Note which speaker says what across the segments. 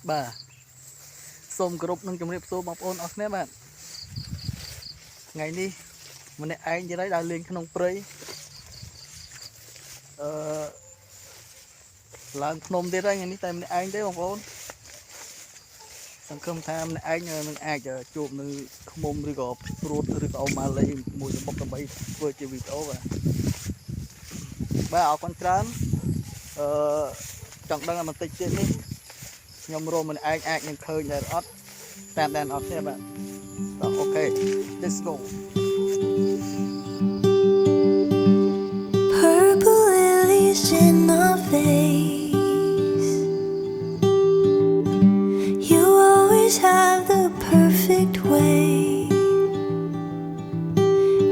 Speaker 1: bà xôm group nâng chấm điệp xôm bọc ôn ở nè bạn ngày đi mình này anh dưới đấy đã lên không prey làm nôm thế đây ngày đi tại anh thế bọc ôn sang không tham anh mình ai chờ chụp nơi mồm rồi gọp ruột rồi gọp mà lấy mùi bọc tầm bậy vừa chỉ vì đó và bà ở con trán chẳng đang là một tịch chuyện đi nhom rồi mình ai nhưng khơi nhà ót tạm đàn ót nha bạn rồi ok let's go.
Speaker 2: Purple lilies in the vase. You always have the perfect way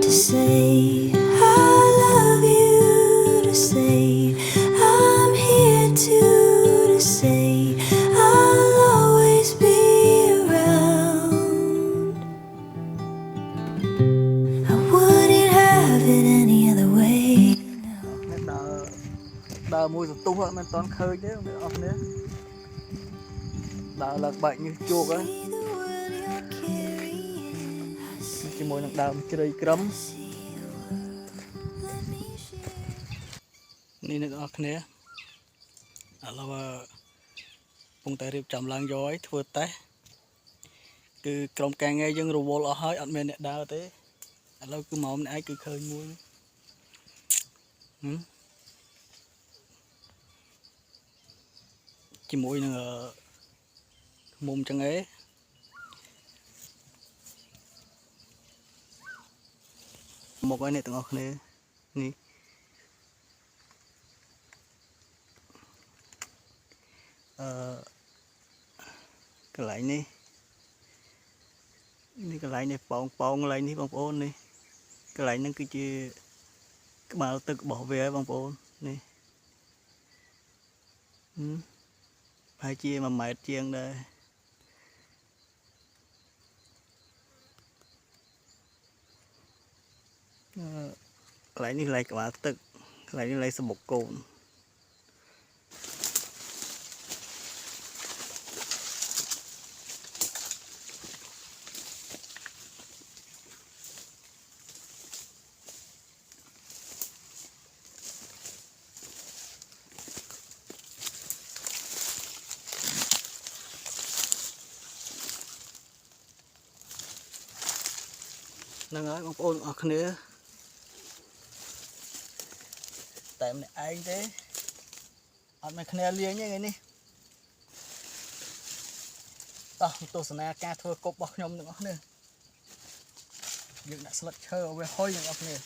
Speaker 2: to say I love you, to say I'm here to say I'll always be around. I wouldn't have it any other way.
Speaker 1: Đờ mùi sụp tung hơn mình toàn khơi chứ không ót nữa đờ là bệnh như chuột á chỉ mùi nặng đờ chơi cấmนี่นึกออกเนี่ยเราว่าปุ่งแต่รีบจำลังย้อยทั่วแต่คือกรมการเงินยังรู้วอลเอาให้อัดเมนเนี่ยดาวเต้เราคือหมอมันไอ้คือเคยมวยchỉ mùiนึงมุมจังเอ้một cái này từng ngọc nàyนี่cái lại này cái lại này bong lại này bong ôn này cái lại nó cứ chỉ cái mà tự bỏ về bong ôn này hai chia mà mệt chiên đây lại như lại cả tự lại như lại sập bột cồn năng ấy bông ôn ở kia tại mình ai thế ở mày kia liền như vậy nè tao tôi sẽ na ca thưa cột bọc nhom nữa nè dựng đã slut chơi về hôi những ốc nè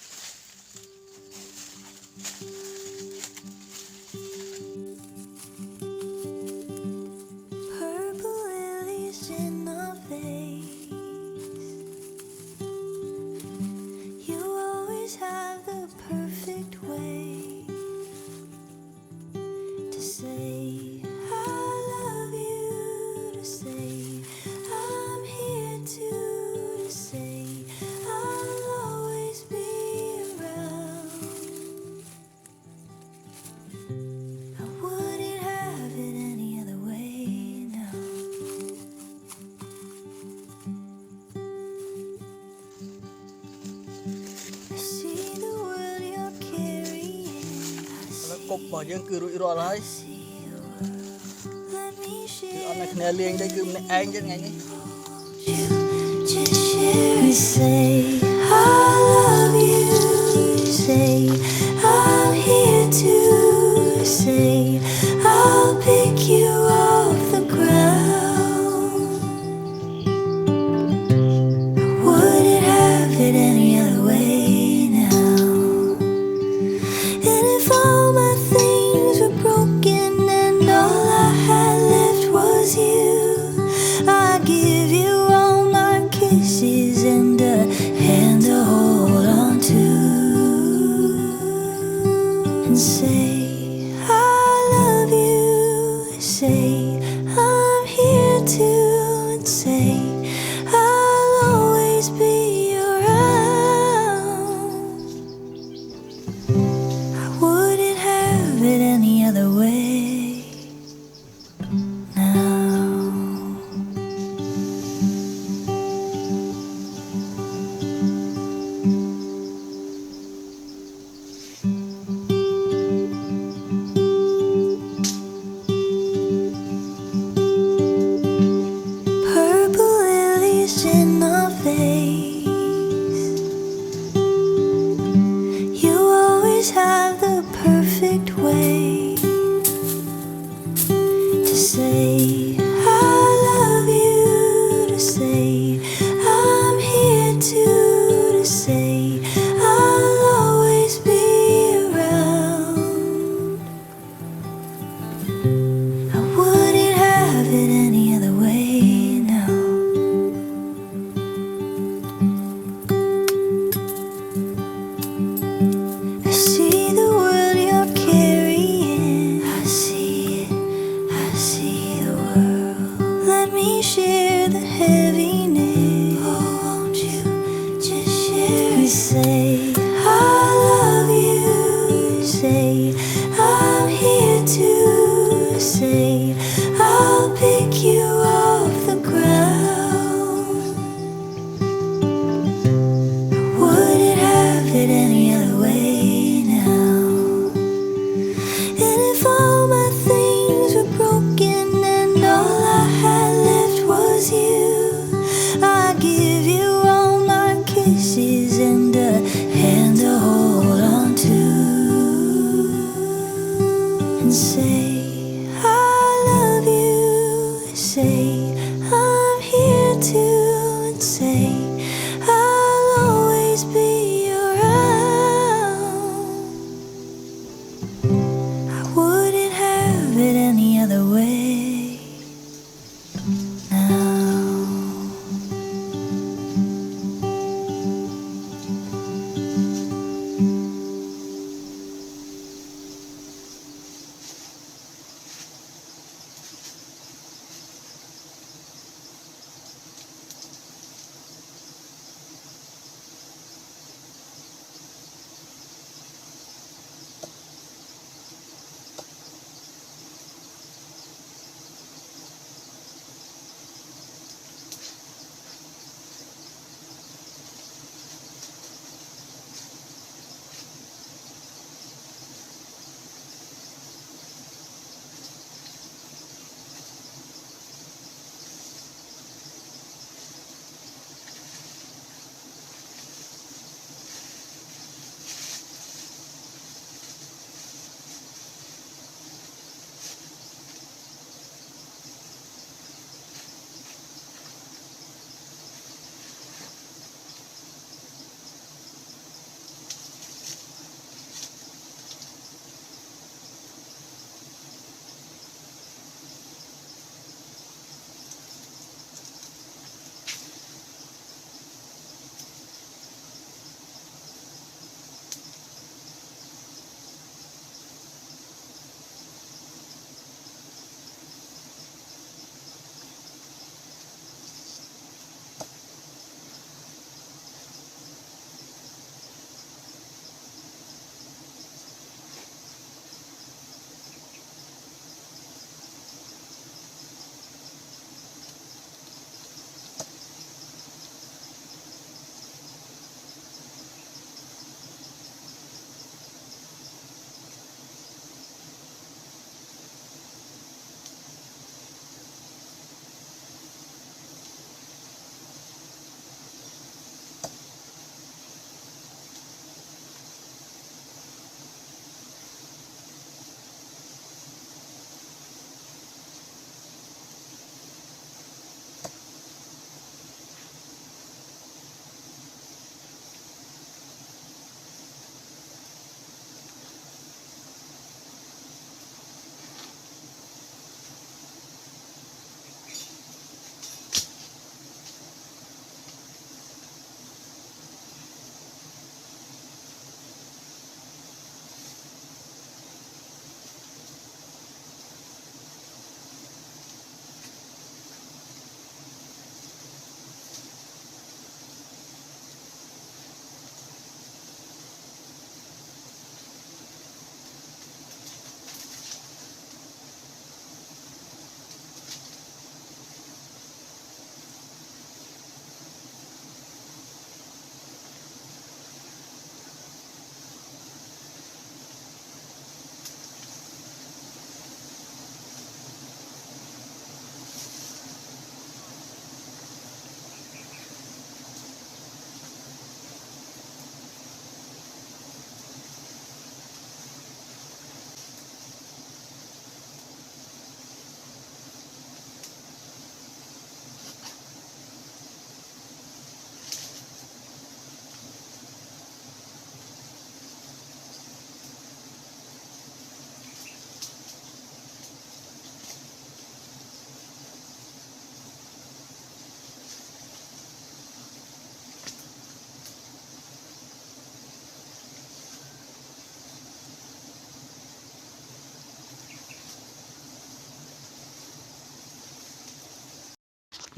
Speaker 1: cục bỏ dương cứ rụi rò lại cứ ăn này kia liền đây cứ mình ăn chứ ngày này
Speaker 2: say I love you, say I'm here to say I'll pick you off the ground. I wouldn't have it any other way now. And if all my things were broken and all I had left was you, I'd give you all my kisses and a always have the perfect way to say I love you, to say I'm here to say I'll always be around. I wouldn't have it any other way now. I see the world you're carrying. I see it, I see the world. Let me share the heaviness. Oh, won't you just share? You say I love you. You say I'm here to say I'll pick you off the ground. I wouldn't have it any other way now. And if all my things were broken and all I had left was you, I'd give you all my kisses and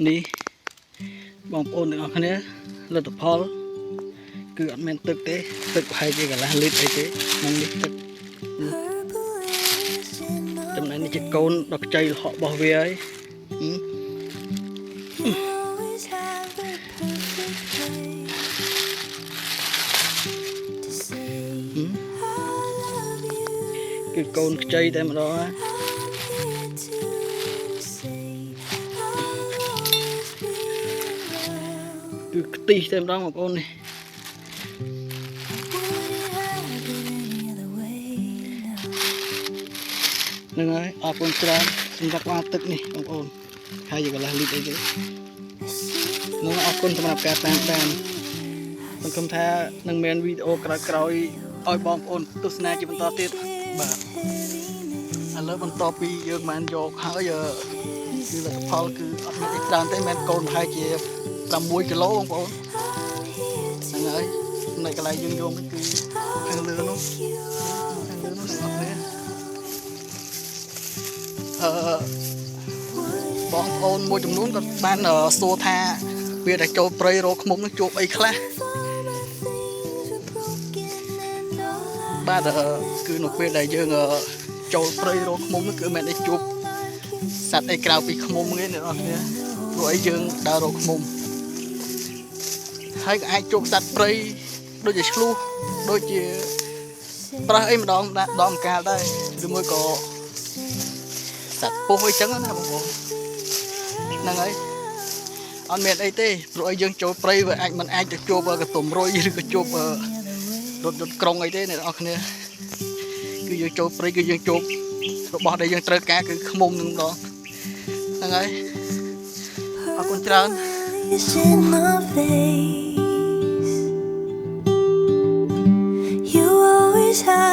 Speaker 1: នេះបងប្អូនទាំងអស់គ្នាលទ្ធផលគឺអត់មានទឹកទេទឹកប្រហែលជាកន្លះលីត្រអីទេក្នុងនេះទឹកចំណែកនេះជាកូនដល់ខ្ចីលហករបស់វាហើយ
Speaker 2: always have the perfect way to say I love you.
Speaker 1: គឺកូនខ្ចីតែម្ដងណា
Speaker 2: I'm here to say I'll always be around.
Speaker 1: គឺខ្ទិះតែម្ដងបងប្អូននេះ
Speaker 2: Wouldn't have it any other way now.
Speaker 1: ហ្នឹងហើយអរគុណច្រើនសម្រាប់អាទឹកនេះបងប្អូនហើយកន្លះលីត្រអីទេ
Speaker 2: I see the
Speaker 1: នោះអរគុណសម្រាប់ការតាមដានសង្ឃឹមថានឹងមានវីដេអូក្រោយៗឲ្យបងប្អូនទស្សនាជាបន្តទៀតបាទឥឡូវបន្ទាប់ពីយើងបានយកហើយគឺលទ្ធផលគឺអត់មានអីច្រើនទេមានកូនប្រហែលជា6គីឡូបងប្អូនហ្នឹងហើយនៅកន្លែងយើងយកនេះគឺខាងលើនោះខាងលើនោះទាំងអស់គ្នាបងប្អូនមួយចំនួនក៏បានសួរថាវាតែចូលព្រៃរកឃ្មុំនឹងជួបអីខ្លះបាទគឺនៅពេលដែលយើងចូលព្រៃរកឃ្មុំនោះគឺមិនได้ជួបសត្វអីក្រៅពីឃ្មុំទេអ្នកនរគ្នាព្រោះអីយើងដើររកឃ្មុំហើយក៏អាចជួបសត្វព្រៃដូចជាឆ្លូសដូចជាប្រើសអីម្ដងកាលដែរឬមួយក៏សត្វពុះអីចឹងណាបងប្អូនហ្នឹងហើយអត់មានអីទេព្រោះអីយើងចូលព្រៃវាអាចមិនអាចទៅជួបកន្ទុំរុយឬក៏ជួបរថយន្តក្រុងអីទេអ្នកនរគ្នាគឺយើងចូលព្រៃគឺយើងជួបរបស់ដែលយើងត្រូវការគឺឃ្មុំនឹងម្ដងហ្នឹងហើយអរគុណច្រើន
Speaker 2: It's in my face. You always have